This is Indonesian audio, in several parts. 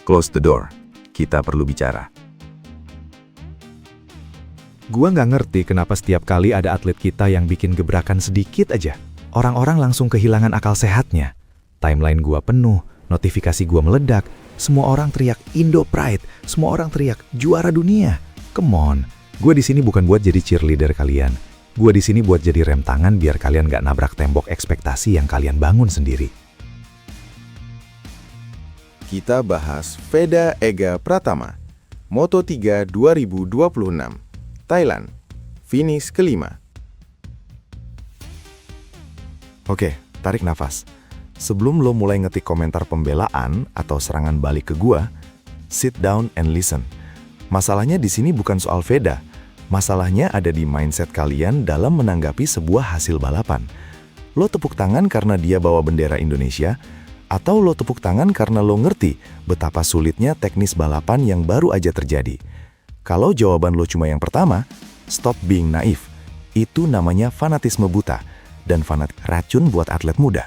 Close the door. Kita perlu bicara. Gua nggak ngerti kenapa setiap kali ada atlet kita yang bikin gebrakan sedikit aja, orang-orang langsung kehilangan akal sehatnya. Timeline gua penuh, notifikasi gua meledak, semua orang teriak Indo Pride, semua orang teriak juara dunia. Come on, gua di sini bukan buat jadi cheerleader kalian. Gua di sini buat jadi rem tangan biar kalian nggak nabrak tembok ekspektasi yang kalian bangun sendiri. Kita bahas Veda Ega Pratama, Moto3 2026, Thailand, finish kelima. Oke, tarik nafas. Sebelum lo mulai ngetik komentar pembelaan atau serangan balik ke gua, sit down and listen. Masalahnya di sini bukan soal Veda. Masalahnya ada di mindset kalian dalam menanggapi sebuah hasil balapan. Lo tepuk tangan karena dia bawa bendera Indonesia, atau lo tepuk tangan karena lo ngerti betapa sulitnya teknis balapan yang baru aja terjadi. Kalau jawaban lo cuma yang pertama, stop being naif. Itu namanya fanatisme buta, dan fanatik racun buat atlet muda.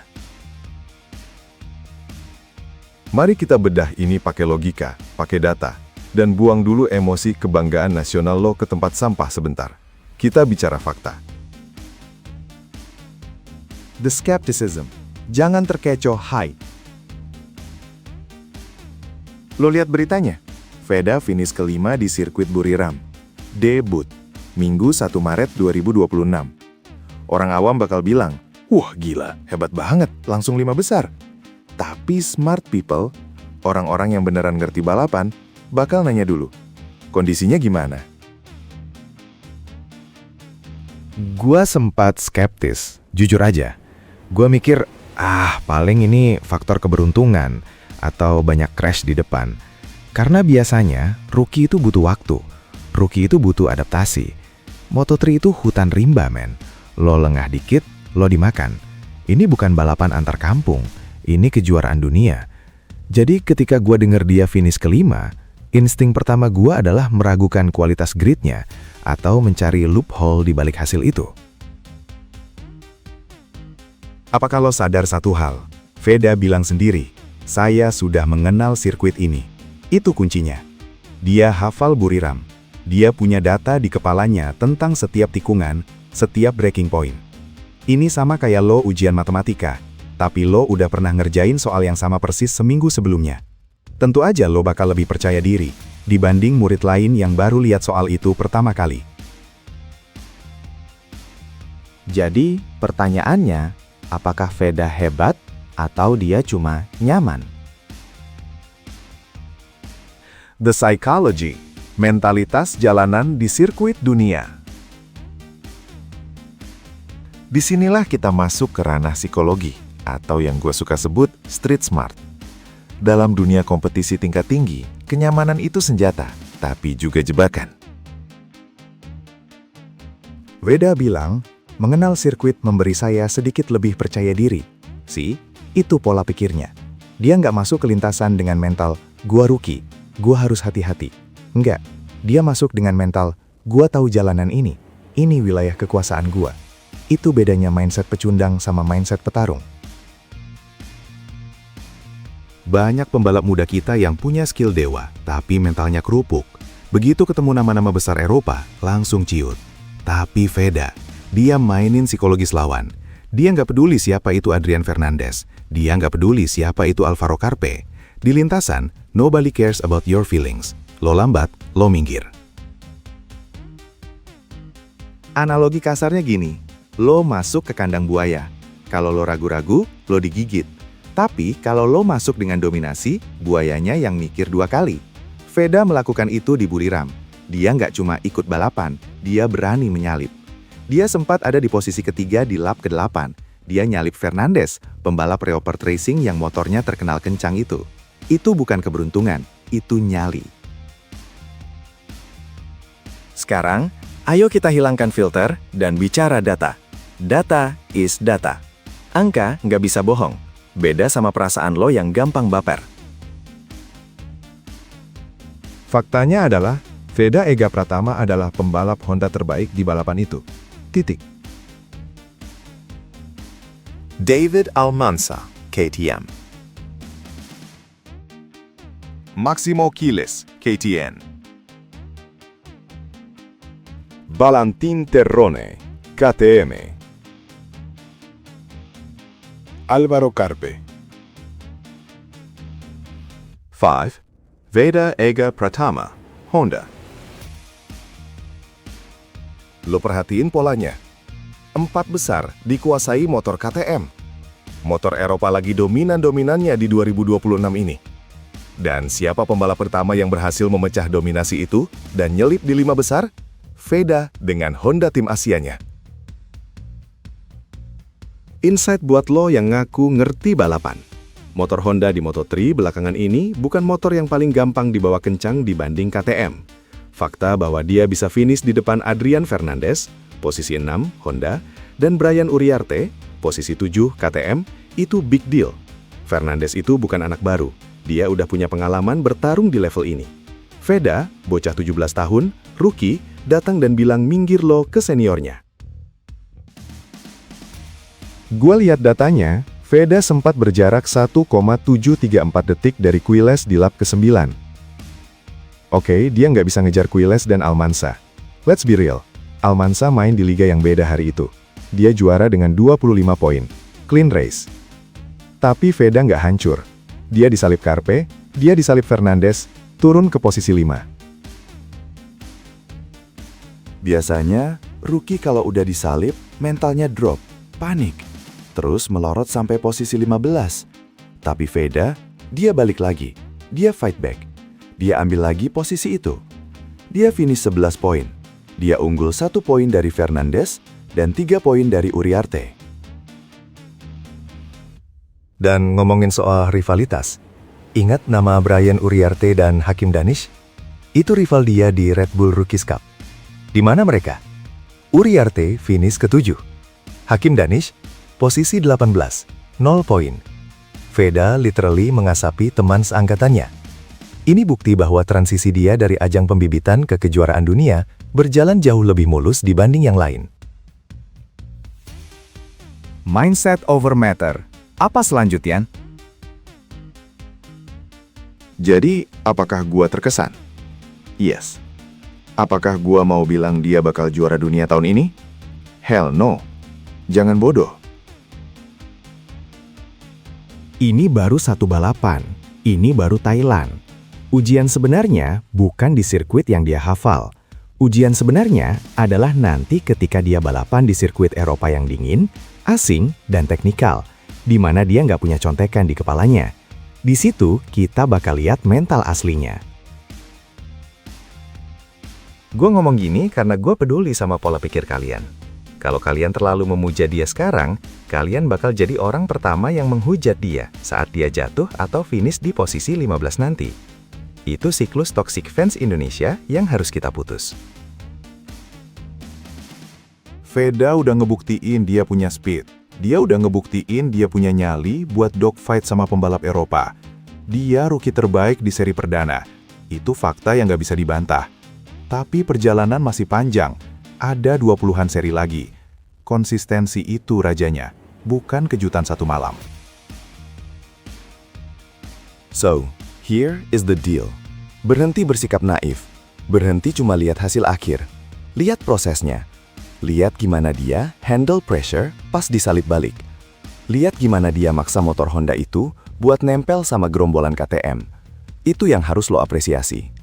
Mari kita bedah ini pakai logika, pakai data, dan buang dulu emosi kebanggaan nasional lo ke tempat sampah sebentar. Kita bicara fakta. The skepticism. Jangan terkecoh hype. Lo lihat beritanya? Veda finish kelima di sirkuit Buriram. Debut, Minggu 1 Maret 2026. Orang awam bakal bilang, wah gila, hebat banget, langsung 5 besar. Tapi smart people, orang-orang yang beneran ngerti balapan, bakal nanya dulu, kondisinya gimana? Gua sempat skeptis, jujur aja. Gua mikir, paling ini faktor keberuntungan atau banyak crash di depan. Karena biasanya, rookie itu butuh waktu. Rookie itu butuh adaptasi. Moto3 itu hutan rimba, men. Lo lengah dikit, lo dimakan. Ini bukan balapan antar kampung. Ini kejuaraan dunia. Jadi ketika gua denger dia finish kelima, insting pertama gua adalah meragukan kualitas gridnya atau mencari loophole di balik hasil itu. Apakah lo sadar satu hal? Veda bilang sendiri, saya sudah mengenal sirkuit ini. Itu kuncinya. Dia hafal Buriram. Dia punya data di kepalanya tentang setiap tikungan, setiap breaking point. Ini sama kayak lo ujian matematika, tapi lo udah pernah ngerjain soal yang sama persis seminggu sebelumnya. Tentu aja lo bakal lebih percaya diri dibanding murid lain yang baru lihat soal itu pertama kali. Jadi, pertanyaannya, apakah Veda hebat atau dia cuma nyaman? The Psychology, mentalitas jalanan di sirkuit dunia. Disinilah kita masuk ke ranah psikologi, atau yang gue suka sebut street smart. Dalam dunia kompetisi tingkat tinggi, kenyamanan itu senjata, tapi juga jebakan. Veda bilang, mengenal sirkuit memberi saya sedikit lebih percaya diri. Itu pola pikirnya. Dia nggak masuk ke lintasan dengan mental, gua rookie, gua harus hati-hati. Enggak, dia masuk dengan mental, gua tahu jalanan ini wilayah kekuasaan gua. Itu bedanya mindset pecundang sama mindset petarung. Banyak pembalap muda kita yang punya skill dewa, tapi mentalnya kerupuk. Begitu ketemu nama-nama besar Eropa, langsung ciut. Tapi Veda, dia mainin psikologis lawan. Dia nggak peduli siapa itu Adrian Fernandez. Dia nggak peduli siapa itu Alvaro Carpe. Di lintasan, nobody cares about your feelings. Lo lambat, lo minggir. Analogi kasarnya gini, lo masuk ke kandang buaya. Kalau lo ragu-ragu, lo digigit. Tapi kalau lo masuk dengan dominasi, buayanya yang mikir 2 kali. Veda melakukan itu di Buriram. Dia nggak cuma ikut balapan, dia berani menyalip. Dia sempat ada di posisi ketiga di lap ke-8. Dia nyalip Fernandez, pembalap Leopard Racing yang motornya terkenal kencang itu. Itu bukan keberuntungan, itu nyali. Sekarang, ayo kita hilangkan filter dan bicara data. Data is data. Angka nggak bisa bohong. Beda sama perasaan lo yang gampang baper. Faktanya adalah, Veda Ega Pratama adalah pembalap Honda terbaik di balapan itu. Titik. David Almanza, KTM. Maximo Quiles, KTN. Valentin Terrone, KTM. Álvaro Carpe. 5. Veda Ega Pratama, Honda. Lo perhatiin polanya. 4 besar dikuasai motor KTM. Motor Eropa lagi dominan-dominannya di 2026 ini. Dan siapa pembalap pertama yang berhasil memecah dominasi itu dan nyelip di 5 besar? Veda dengan Honda tim Asianya. Insight buat lo yang ngaku ngerti balapan. Motor Honda di Moto3 belakangan ini bukan motor yang paling gampang dibawa kencang dibanding KTM. Fakta bahwa dia bisa finish di depan Adrian Fernandez, posisi 6 Honda, dan Brian Uriarte, posisi 7 KTM, itu big deal. Fernandez itu bukan anak baru, dia udah punya pengalaman bertarung di level ini. Veda, bocah 17 tahun, rookie, datang dan bilang minggir lo ke seniornya. Gua lihat datanya, Veda sempat berjarak 1,734 detik dari Quiles di lap ke-9. Oke, dia nggak bisa ngejar Quiles dan Almanza. Let's be real, Almanza main di liga yang beda hari itu. Dia juara dengan 25 poin. Clean race. Tapi Veda nggak hancur. Dia disalip Carpe, dia disalip Fernandez, turun ke posisi 5. Biasanya, rookie kalau udah disalip, mentalnya drop, panik. Terus melorot sampai posisi 15. Tapi Veda, dia balik lagi. Dia fight back. Dia ambil lagi posisi itu. Dia finish 11 poin. Dia unggul 1 poin dari Fernandez dan 3 poin dari Uriarte. Dan ngomongin soal rivalitas, ingat nama Brian Uriarte dan Hakim Danish? Itu rival dia di Red Bull Rookies Cup. Di mana mereka? Uriarte finish ke-7. Hakim Danish posisi 18, 0 poin. Veda literally mengasapi teman seangkatannya. Ini bukti bahwa transisi dia dari ajang pembibitan ke kejuaraan dunia berjalan jauh lebih mulus dibanding yang lain. Mindset over matter. Apa selanjutnya? Jadi, apakah gua terkesan? Yes. Apakah gua mau bilang dia bakal juara dunia tahun ini? Hell no. Jangan bodoh. Ini baru satu balapan. Ini baru Thailand. Ujian sebenarnya bukan di sirkuit yang dia hafal. Ujian sebenarnya adalah nanti ketika dia balapan di sirkuit Eropa yang dingin, asing, dan teknikal, di mana dia nggak punya contekan di kepalanya. Di situ kita bakal lihat mental aslinya. Gue ngomong gini karena gue peduli sama pola pikir kalian. Kalau kalian terlalu memuja dia sekarang, kalian bakal jadi orang pertama yang menghujat dia saat dia jatuh atau finish di posisi 15 nanti. Itu siklus toxic fans Indonesia yang harus kita putus. Veda udah ngebuktiin dia punya speed. Dia udah ngebuktiin dia punya nyali buat dogfight sama pembalap Eropa. Dia rookie terbaik di seri perdana. Itu fakta yang nggak bisa dibantah. Tapi perjalanan masih panjang. Ada 20-an seri lagi. Konsistensi itu rajanya, bukan kejutan satu malam. So, here is the deal. Berhenti bersikap naif. Berhenti cuma lihat hasil akhir. Lihat prosesnya. Lihat gimana dia handle pressure pas disalip balik. Lihat gimana dia maksa motor Honda itu buat nempel sama gerombolan KTM. Itu yang harus lo apresiasi.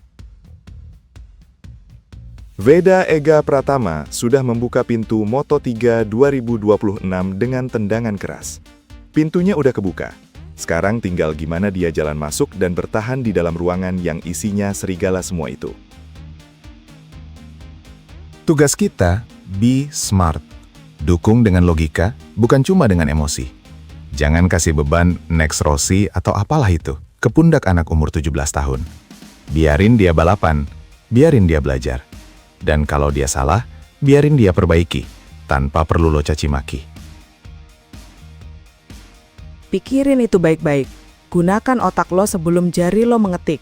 Veda Ega Pratama sudah membuka pintu Moto3 2026 dengan tendangan keras. Pintunya udah kebuka. Sekarang tinggal gimana dia jalan masuk dan bertahan di dalam ruangan yang isinya serigala semua itu. Tugas kita, be smart. Dukung dengan logika, bukan cuma dengan emosi. Jangan kasih beban next Rossi atau apalah itu ke pundak anak umur 17 tahun. Biarin dia balapan, biarin dia belajar. Dan kalau dia salah, biarin dia perbaiki, tanpa perlu lo caci maki. Pikirin itu baik-baik. Gunakan otak lo sebelum jari lo mengetik.